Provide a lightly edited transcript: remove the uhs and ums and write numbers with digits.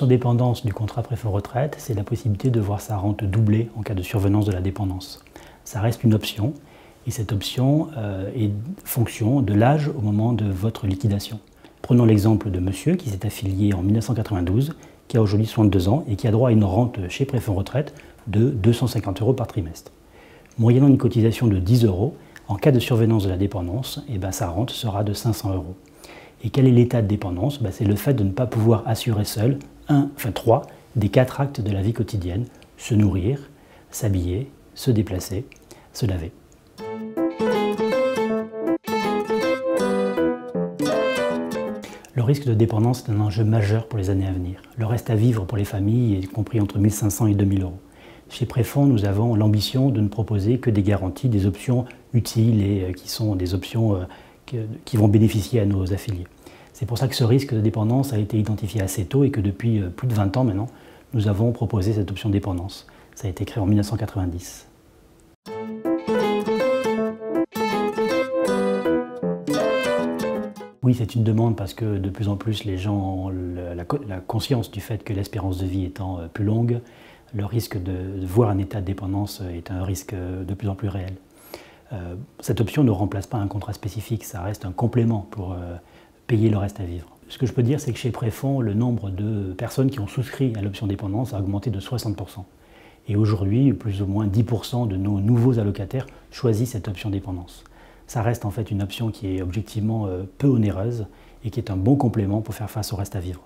dépendance du contrat préfet retraite, c'est la possibilité de voir sa rente doublée en cas de survenance de la dépendance. Ça reste une option, et cette option est fonction de l'âge au moment de votre liquidation. Prenons l'exemple de monsieur qui s'est affilié en 1992, qui a aujourd'hui 62 ans et qui a droit à une rente chez préfet retraite de 250 € par trimestre. Moyennant une cotisation de 10 €, en cas de survenance de la dépendance, sa rente sera de 500 €. Et quel est l'état de dépendance? C'est le fait de ne pas pouvoir assurer seul 3 des 4 actes de la vie quotidienne: se nourrir, s'habiller, se déplacer, se laver. Le risque de dépendance est un enjeu majeur pour les années à venir. Le reste à vivre pour les familles est compris entre 1 500 et 2 000 €. Chez Préfonds, nous avons l'ambition de ne proposer que des garanties, des options utiles et qui sont des options qui vont bénéficier à nos affiliés. C'est pour ça que ce risque de dépendance a été identifié assez tôt et que depuis plus de 20 ans maintenant, nous avons proposé cette option dépendance. Ça a été créé en 1990. Oui, c'est une demande parce que de plus en plus les gens ont la conscience du fait que l'espérance de vie étant plus longue, le risque de voir un état de dépendance est un risque de plus en plus réel. Cette option ne remplace pas un contrat spécifique, ça reste un complément pour payer le reste à vivre. Ce que je peux dire, c'est que chez Préfonds, le nombre de personnes qui ont souscrit à l'option dépendance a augmenté de 60%. Et aujourd'hui, plus ou moins 10% de nos nouveaux allocataires choisissent cette option dépendance. Ça reste en fait une option qui est objectivement peu onéreuse et qui est un bon complément pour faire face au reste à vivre.